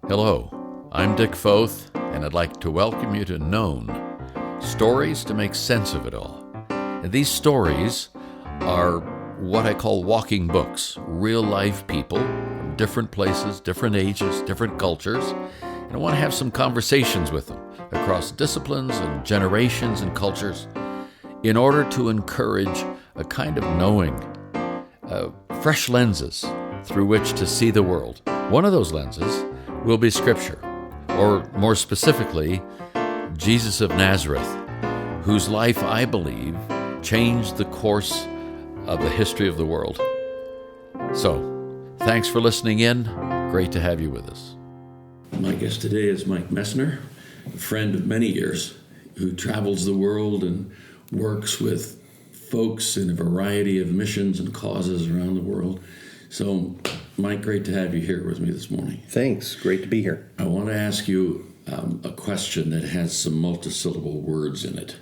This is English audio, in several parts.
Hello, I'm Dick Foth, and I'd like to welcome you to Known, stories to make sense of it all. And these stories are what I call walking books, real-life people from different places, different ages, different cultures, and I want to have some conversations with them across disciplines and generations and cultures in order to encourage a kind of knowing, fresh lenses through which to see the world. One of those lenses will be Scripture, or more specifically, Jesus of Nazareth, whose life, I believe, changed the course of the history of the world. So, thanks for listening in. Great to have you with us. My guest today is Mike Messner, a friend of many years who travels the world and works with folks in a variety of missions and causes around the world. So, Mike, great to have you here with me this morning. Thanks. Great to be here. I want to ask you a question that has some multisyllable words in it.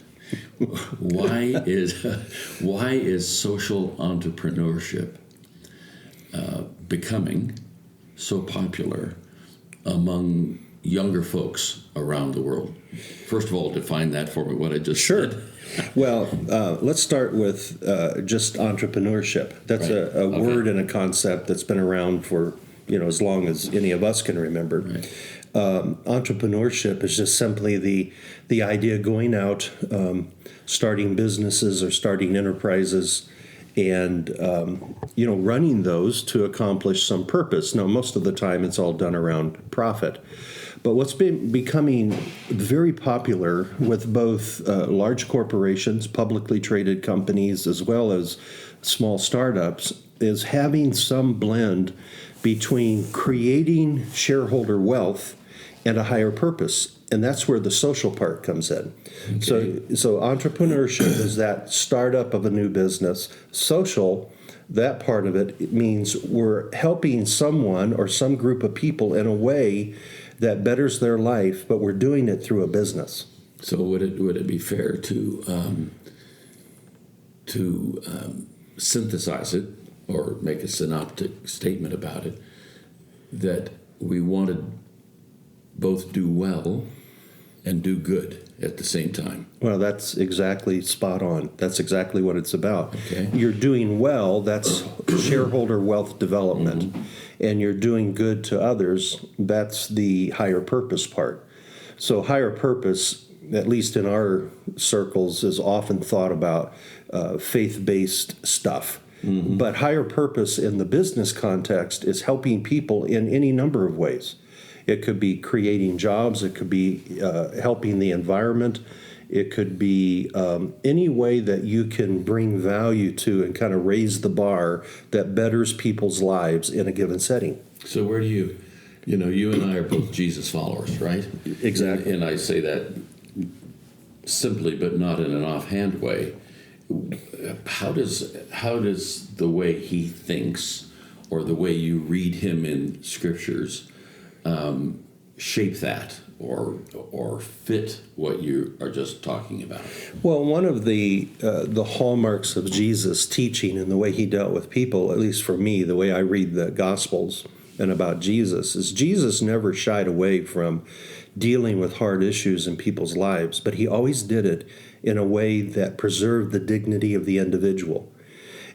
Why is social entrepreneurship becoming so popular among younger folks around the world? First of all, define that for me, what I just said. Well, let's start with just entrepreneurship. That's Right. a word and a concept that's been around for as long as any of us can remember. Right. Entrepreneurship is just simply the idea of going out, starting businesses or starting enterprises, and running those to accomplish some purpose. Now, most of the time, it's all done around profit. But what's been becoming very popular with both large corporations, publicly traded companies, as well as small startups, is having some blend between creating shareholder wealth and a higher purpose. And that's where the social part comes in. Okay. So entrepreneurship is that startup of a new business. Social, that part of it means we're helping someone or some group of people in a way that betters their life, but we're doing it through a business. So would it be fair to synthesize it or make a synoptic statement about it that we want to both do well and do good at the same time? Well, that's exactly spot on. That's exactly what it's about. Okay. You're doing well, that's shareholder wealth development, and you're doing good to others, that's the higher purpose part. So higher purpose, at least in our circles, is often thought about faith-based stuff. Mm-hmm. But higher purpose in the business context is helping people in any number of ways. It could be creating jobs. It could be helping the environment. It could be any way that you can bring value to and kind of raise the bar that betters people's lives in a given setting. So where do you and I are both Jesus followers, right? Exactly. And I say that simply, but not in an offhand way. How does the way he thinks or the way you read him in scriptures shape that or fit what you are just talking about? Well, one of the hallmarks of Jesus' teaching and the way he dealt with people, at least for me, the way I read the Gospels and about Jesus, is Jesus never shied away from dealing with hard issues in people's lives, but he always did it in a way that preserved the dignity of the individual.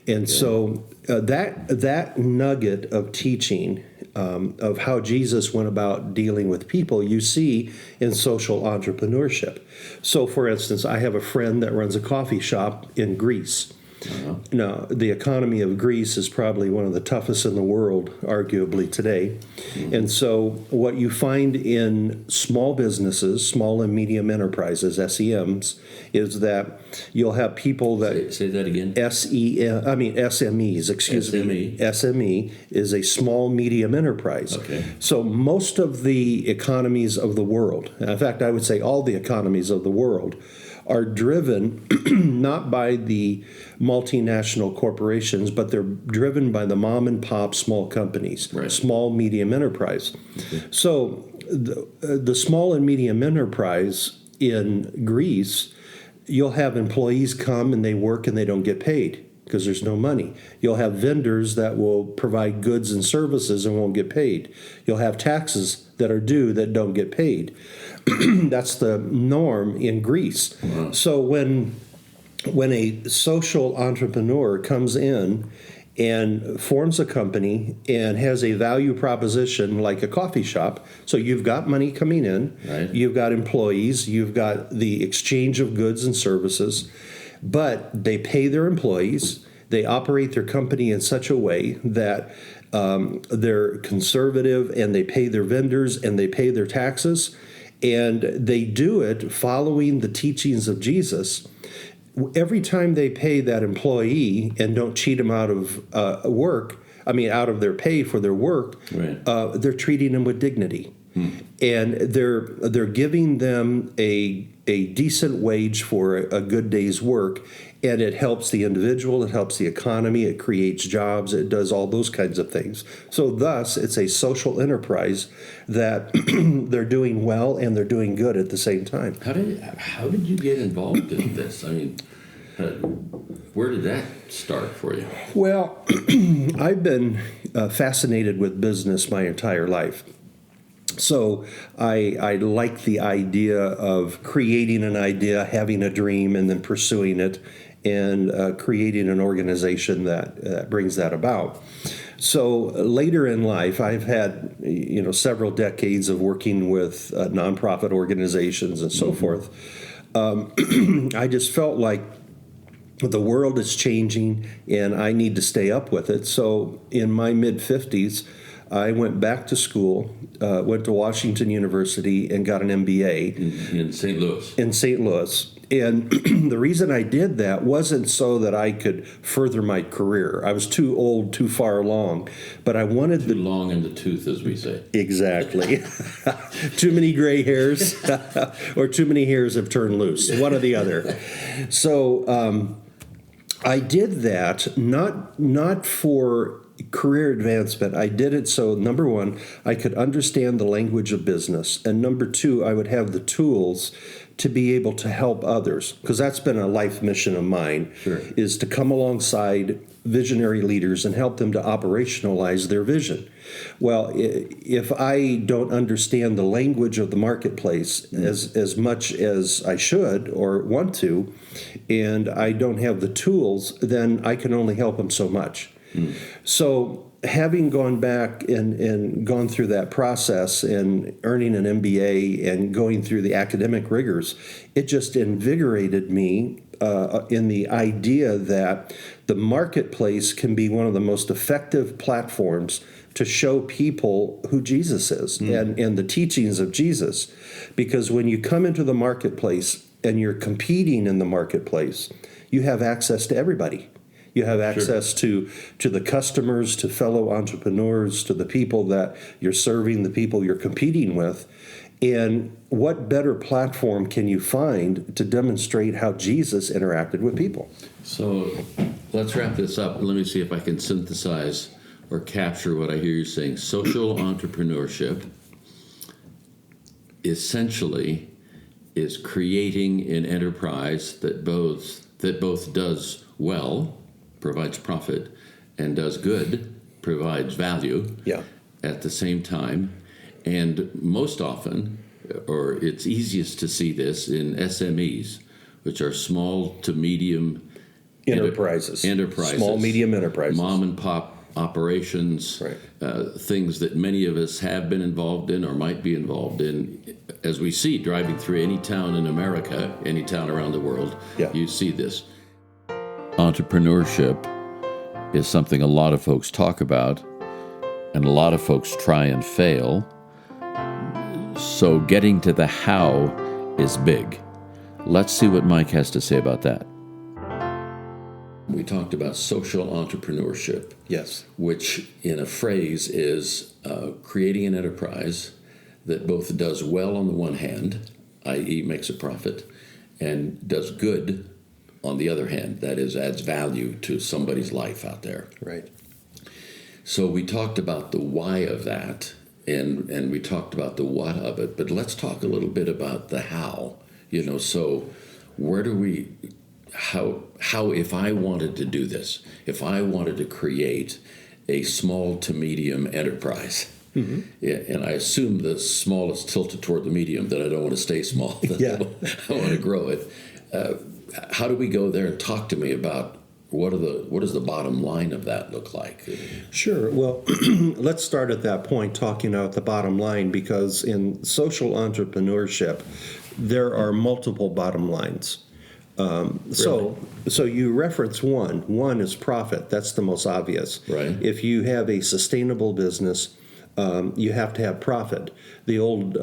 And so that nugget of teaching of how Jesus went about dealing with people, you see in social entrepreneurship. So, for instance, I have a friend that runs a coffee shop in Greece. Uh-huh. Now, the economy of Greece is probably one of the toughest in the world, arguably, today. Mm-hmm. And so what you find in small businesses, small and medium enterprises, SEMs, is that you'll have people that... Say that again. SMEs, excuse me. SME is a small, medium enterprise. Okay. So most of the economies of the world, in fact, I would say all the economies of the world, are driven not by the multinational corporations, but they're driven by the mom and pop small companies, right. Small, medium enterprise. Okay. So the small and medium enterprise in Greece, you'll have employees come and they work and they don't get paid. because there's no money. You'll have vendors that will provide goods and services and won't get paid. You'll have taxes that are due that don't get paid. That's the norm in Greece. Wow. So when a social entrepreneur comes in and forms a company and has a value proposition like a coffee shop, so you've got money coming in, Right. you've got employees, you've got the exchange of goods and services, but they pay their employees, they operate their company in such a way that they're conservative, and they pay their vendors and they pay their taxes, and they do it following the teachings of Jesus. Every time they pay that employee and don't cheat them out of out of their pay for their work, Right. they're treating them with dignity, and they're giving them a decent wage for a good day's work, and it helps the individual, it helps the economy, it creates jobs, it does all those kinds of things. So thus, it's a social enterprise that they're doing well and they're doing good at the same time. How did you get involved in this? I mean, where did that start for you? Well, I've been fascinated with business my entire life. So I like the idea of creating an idea, having a dream, and then pursuing it, and creating an organization that brings that about. So later in life, I've had several decades of working with nonprofit organizations and so forth. I just felt like the world is changing, and I need to stay up with it. So in my mid-50s, I went back to school, went to Washington University, and got an MBA In St. Louis. in St. Louis. And the reason I did that wasn't so that I could further my career. I was too old, too far along, but I wanted Too long in the tooth, as we say. Exactly. Too many gray hairs, or too many hairs have turned loose, one or the other. So I did that not for career advancement. I did it so, number one, I could understand the language of business, and number two, I would have the tools to be able to help others, because that's been a life mission of mine. Sure. Is to come alongside visionary leaders and help them to operationalize their vision. Well, if I don't understand the language of the marketplace as much as I should or want to, and I don't have the tools, then I can only help them so much. So having gone back and gone through that process and earning an MBA and going through the academic rigors, it just invigorated me in the idea that the marketplace can be one of the most effective platforms to show people who Jesus is and the teachings of Jesus. Because when you come into the marketplace and you're competing in the marketplace, you have access to everybody. You have access to the customers, to fellow entrepreneurs, to the people that you're serving, the people you're competing with. And what better platform can you find to demonstrate how Jesus interacted with people? So let's wrap this up. Let me see if I can synthesize or capture what I hear you saying. Social entrepreneurship essentially is creating an enterprise that both does well, provides profit, and does good, provides value at the same time. And most often, or it's easiest to see this in SMEs, which are small to medium Enterprises. enterprises, Small, medium enterprises. mom and pop operations, Right. things that many of us have been involved in or might be involved in. As we see driving through any town in America, any town around the world, you see this. Entrepreneurship is something a lot of folks talk about, and a lot of folks try and fail. So getting to the how is big. Let's see what Mike has to say about that. We talked about social entrepreneurship. Yes. Which, in a phrase, is creating an enterprise that both does well on the one hand, i.e. makes a profit, and does good on the other hand, that is, adds value to somebody's life out there. Right. So we talked about the why of that, and we talked about the what of it, but let's talk a little bit about the how. So where do we, how if I wanted to do this, if I wanted to create a small to medium enterprise. Mm-hmm. Yeah, and I assume the small is tilted toward the medium, that I don't want to stay small. Yeah. I want to grow it. How do we go there and talk to me about what does the bottom line of that look like? Sure. Well, let's start at that point, talking about the bottom line, because in social entrepreneurship, there are multiple bottom lines. So you reference one. One is profit. That's the most obvious. Right. If you have a sustainable business, you have to have profit. The old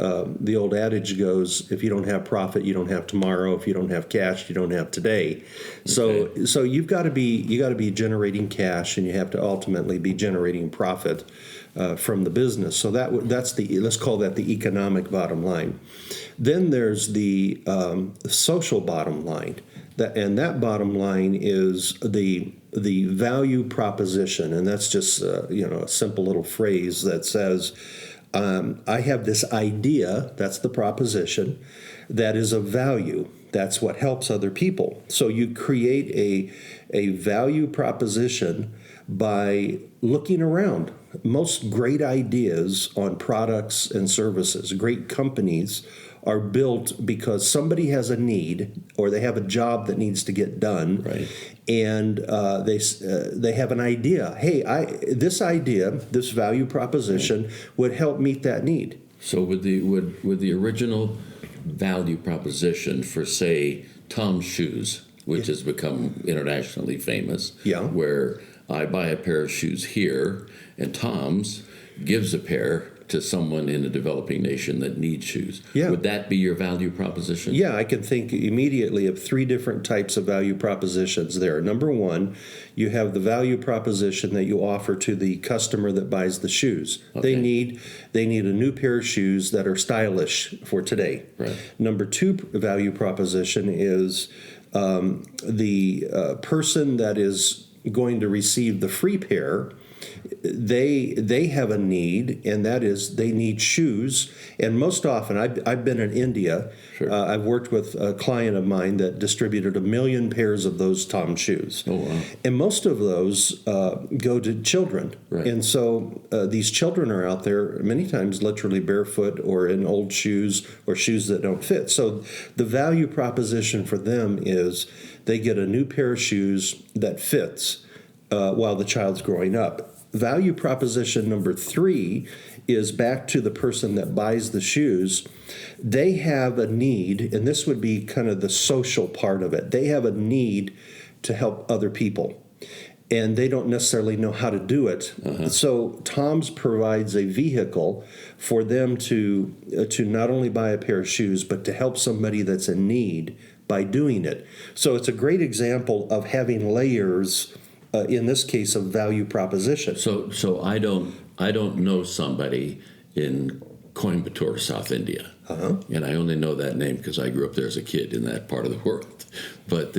adage goes: if you don't have profit, you don't have tomorrow. If you don't have cash, you don't have today. Okay. So you got to be generating cash, and you have to ultimately be generating profit from the business. So that's let's call that the economic bottom line. Then there's the social bottom line. That bottom line is the value proposition, and that's just a simple little phrase that says, I have this idea, that's the proposition, that is of value. That's what helps other people. So you create a value proposition by looking around. Most great ideas on products and services, great companies, are built because somebody has a need, or they have a job that needs to get done, right. And they have an idea. Hey, this value proposition right. would help meet that need. So would the original value proposition for, say, Tom's Shoes, which has become internationally famous, where I buy a pair of shoes here, and Tom's gives a pair to someone in a developing nation that needs shoes. Yeah. Would that be your value proposition? Yeah, I can think immediately of three different types of value propositions there. Number one, you have the value proposition that you offer to the customer that buys the shoes. Okay. They need a new pair of shoes that are stylish for today. Right. Number two value proposition is the person that is going to receive the free pair. They have a need, and that is they need shoes. And most often, I've been in India. Sure. I've worked with a client of mine that distributed 1 million pairs of those Tom shoes. Oh, wow. And most of those go to children. Right. And so these children are out there many times literally barefoot or in old shoes or shoes that don't fit. So the value proposition for them is they get a new pair of shoes that fits while the child's growing up. Value proposition number 3 is back to the person that buys the shoes. They have a need, and this would be kind of the social part of it. They have a need to help other people, and they don't necessarily know how to do it. Uh-huh. So Tom's provides a vehicle for them to not only buy a pair of shoes, but to help somebody that's in need by doing it. So it's a great example of having layers. In this case, of value proposition. So I don't know somebody in Coimbatore, South India, and I only know that name because I grew up there as a kid in that part of the world. But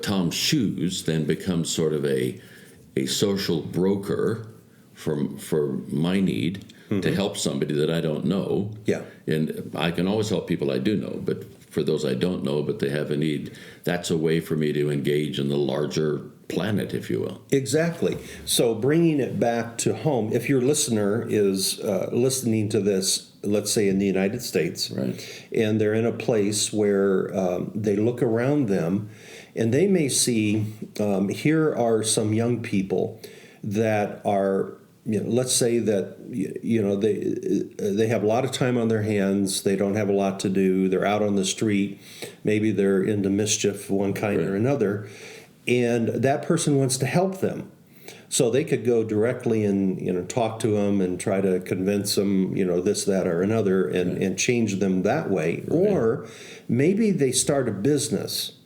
Tom's Shoes then becomes sort of a social broker for my need to help somebody that I don't know. Yeah, and I can always help people I do know, but for those I don't know, but they have a need, that's a way for me to engage in the larger planet, if you will. Exactly. So bringing it back to home, if your listener is listening to this, let's say in the United States, right, and they're in a place where they look around them, and they may see, here are some young people that are, let's say that they have a lot of time on their hands. They don't have a lot to do. They're out on the street. Maybe they're into mischief of one kind or another, and that person wants to help them. So they could go directly and talk to them and try to convince them, this, that, or another, and change them that way. Right. Or maybe they start a business,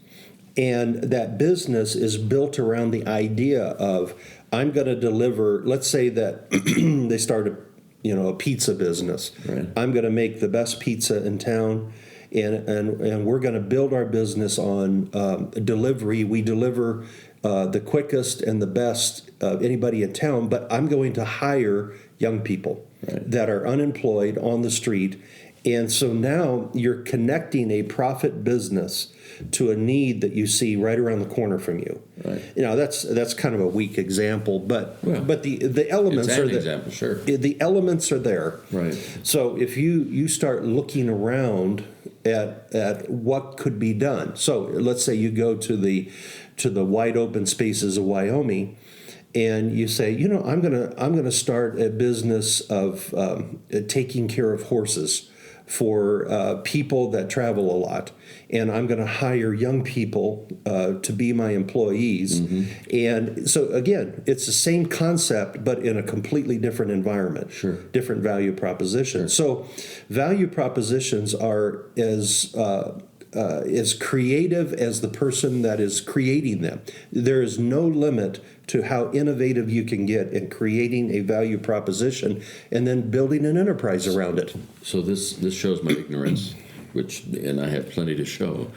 and that business is built around the idea of, I'm going to deliver, let's say that they start a pizza business. Right. I'm going to make the best pizza in town, and we're going to build our business on delivery. We deliver the quickest and the best of anybody in town, but I'm going to hire young people that are unemployed on the street. And so now you're connecting a profit business to a need that you see right around the corner from you. Right. You know, that's kind of a weak example, but Well, the elements it's are an there. example, sure. The elements are there. Right. So if you start looking around at what could be done. So let's say you go to the wide open spaces of Wyoming, and you say, you know, I'm gonna start a business of taking care of horses for people that travel a lot, and I'm going to hire young people to be my employees. And so again, it's the same concept, but in a completely different environment. Sure. Different value propositions. So value propositions are as creative as the person that is creating them. There is no limit to how innovative you can get in creating a value proposition and then building an enterprise around it. So this shows my ignorance, and I have plenty to show.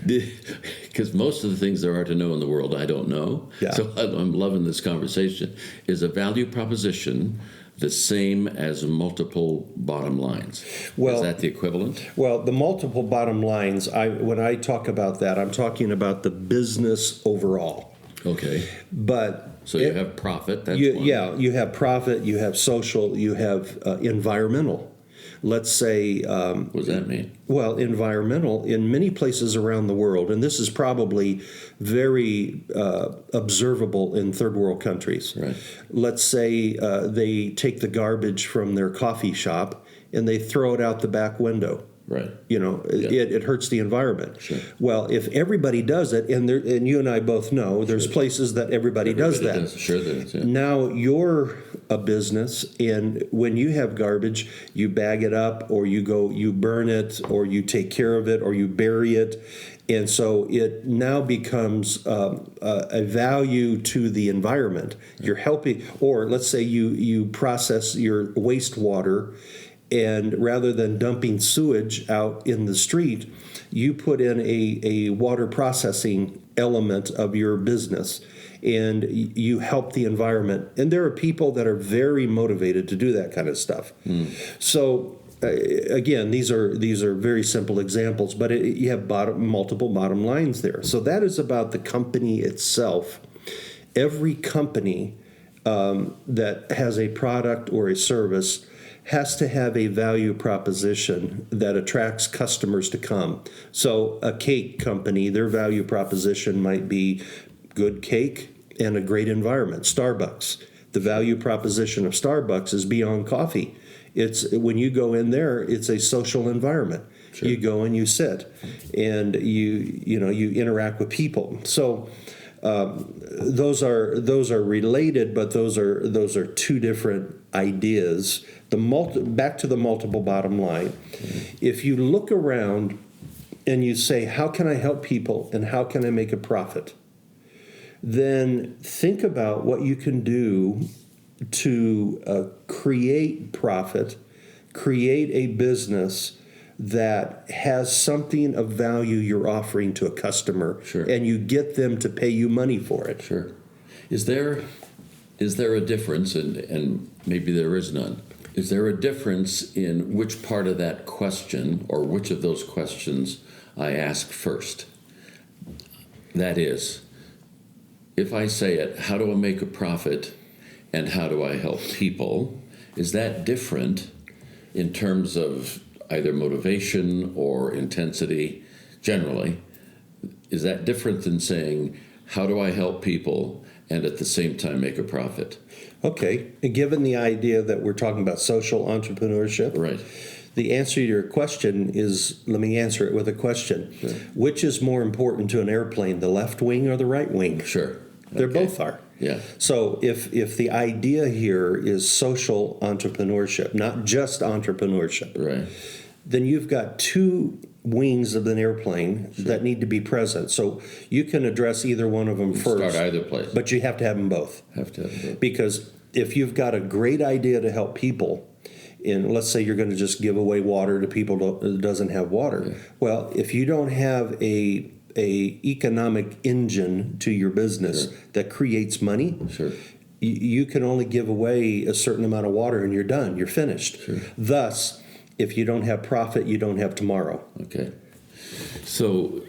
Because most of the things there are to know in the world, I don't know. Yeah. So I'm loving this conversation. Is a value proposition the same as multiple bottom lines? Well, is that the equivalent? Well, the multiple bottom lines, when I talk about that, I'm talking about the business overall. Okay. But So you have profit. That's one. Yeah, you have profit, you have social, you have environmental. Let's say, What does that mean? well, environmental in many places around the world, and this is probably very observable in third world countries. Right. Let's say they take the garbage from their coffee shop and they throw it out the back window. Right. You know, it hurts the environment. Sure. Well, if everybody does it, and you and I both know there's places that everybody does that. Sure, there is. Yeah. Now you're a business, and when you have garbage, you bag it up, or you burn it, or you take care of it, or you bury it, and so it now becomes a value to the environment. You're helping, or let's say you process your wastewater. And rather than dumping sewage out in the street, you put in a water processing element of your business, and you help the environment. And there are people that are very motivated to do that kind of stuff. So again, these are very simple examples, but you have multiple bottom lines there. So that is about the company itself. Every company that has a product or a service has to have a value proposition that attracts customers to come. So a cake company, their value proposition might be good cake and a great environment. Starbucks, the value proposition of Starbucks is beyond coffee. It's when you go in there, it's a social environment. Sure. You go and you sit, and you interact with people. So those are related, but those are two different ideas. Back to the multiple bottom line. If you look around and you say, how can I help people and how can I make a profit? Then think about what you can do to create profit, create a business that has something of value you're offering to a customer. Sure. And you get them to pay you money for it. Sure. Is there a difference, and maybe there is none, is there a difference in which part of that question or which of those questions I ask first? That is, if I say it, how do I make a profit and how do I help people, is that different in terms of either motivation or intensity generally? Is that different than saying, how do I help people and at the same time make a profit? Okay, given the idea that we're talking about social entrepreneurship, Right. The answer to your question is, let me answer it with a question. Sure. Which is more important to an airplane, the left wing or the right wing? Sure. They Okay. both are. Yeah. So if the idea here is social entrepreneurship, not just entrepreneurship, Right. then you've got two wings of an airplane that need to be present. So you can address either one of them first. Start either place. But you have to have them both. Have to have both. Because if you've got a great idea to help people, and let's say you're going to just give away water to people that doesn't have water. Yeah. Well, if you don't have a economic engine to your business Sure. that creates money, Sure. you can only give away a certain amount of water and you're done. You're finished. Sure. Thus, if you don't have profit, you don't have tomorrow. Okay. So,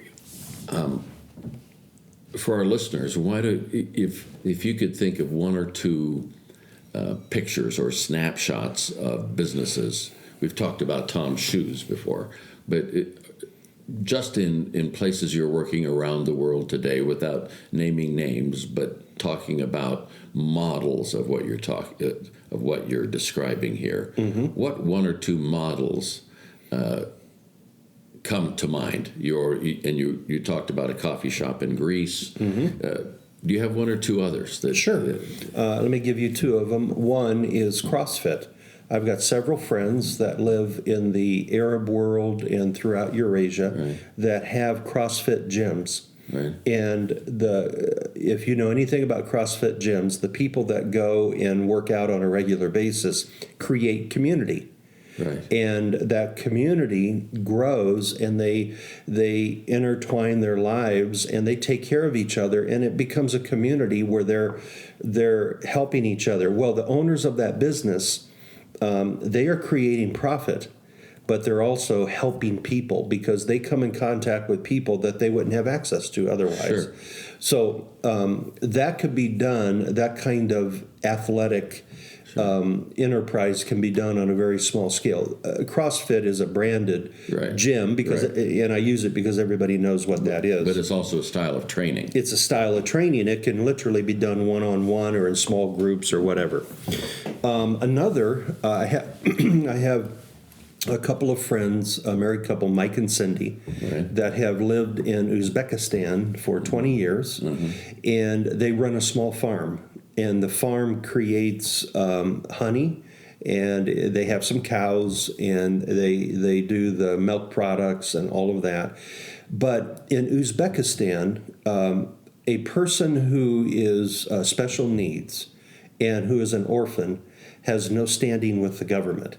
for our listeners, if you could think of one or two pictures or snapshots of businesses. We've talked about Tom's Shoes before, but just in places you're working around the world today, without naming names, but talking about models of what you're describing here. Mm-hmm. What one or two models come to mind? You talked about a coffee shop in Greece. Mm-hmm. Do you have one or two others? Sure. Let me give you two of them. One is CrossFit. I've got several friends that live in the Arab world and throughout Eurasia that have CrossFit gyms. Right. And if you know anything about CrossFit gyms, the people that go and work out on a regular basis create community. Right. And that community grows, and they intertwine their lives, and they take care of each other, and it becomes a community where they're helping each other. Well, the owners of that business, they are creating profit, but they're also helping people because they come in contact with people that they wouldn't have access to otherwise. Sure. So that could be done. That kind of athletic enterprise can be done on a very small scale. CrossFit is a branded gym because, and I use it because everybody knows what that is. But it's also a style of training. It's a style of training. It can literally be done one-on-one or in small groups or whatever. I have a couple of friends, a married couple, Mike and Cindy, that have lived in Uzbekistan for 20 years, and they run a small farm. And the farm creates honey, and they have some cows, and they do the milk products and all of that. But in Uzbekistan, a person who is special needs and who is an orphan has no standing with the government.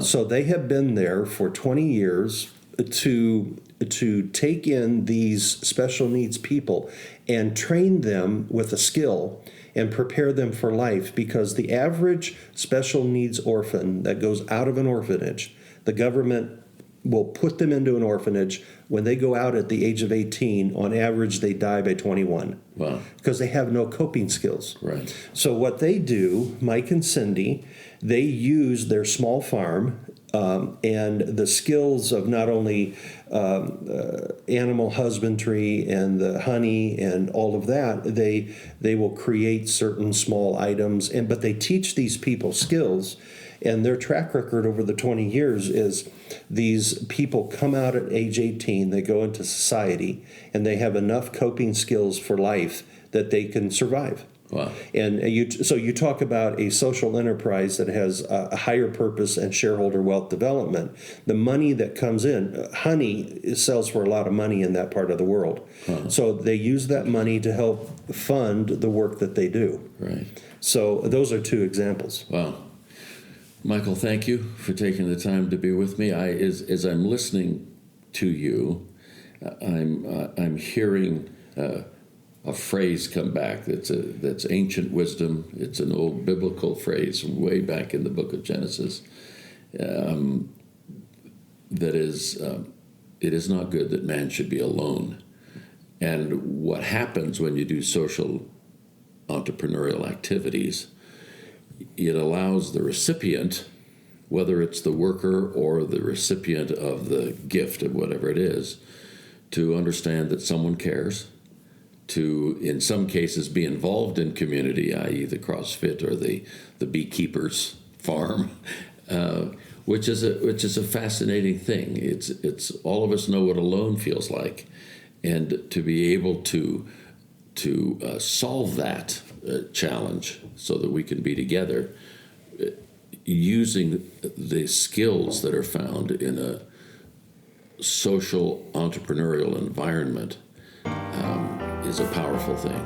So they have been there for 20 years to take in these special needs people and train them with a skill and prepare them for life, because the average special needs orphan that goes out of an orphanage, the government will put them into an orphanage. When they go out at the age of 18, on average, they die by 21. Wow. Because they have no coping skills. Right. So what they do, Mike and Cindy, they use their small farm and the skills of not only animal husbandry and the honey and all of that, they will create certain small items, but they teach these people skills. And their track record over the 20 years is these people come out at age 18, they go into society, and they have enough coping skills for life that they can survive. Wow. And so you talk about a social enterprise that has a higher purpose and shareholder wealth development. The money that comes in, honey sells for a lot of money in that part of the world. So they use that money to help fund the work that they do. Right. So those are two examples. Wow. Michael, thank you for taking the time to be with me. As I'm listening to you, I'm hearing a phrase come back that's ancient wisdom. It's an old biblical phrase from way back in the book of Genesis. That is, it is not good that man should be alone. And what happens when you do social entrepreneurial activities, it allows the recipient, whether it's the worker or the recipient of the gift of whatever it is, to understand that someone cares, to, in some cases, be involved in community, i.e. the CrossFit or the beekeeper's farm, which is a fascinating thing. It's all of us know what alone feels like, and to be able to solve that challenge so that we can be together, using the skills that are found in a social entrepreneurial environment, is a powerful thing.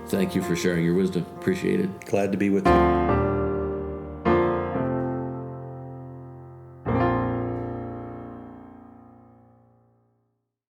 Thank you for sharing your wisdom. Appreciate it. Glad to be with you.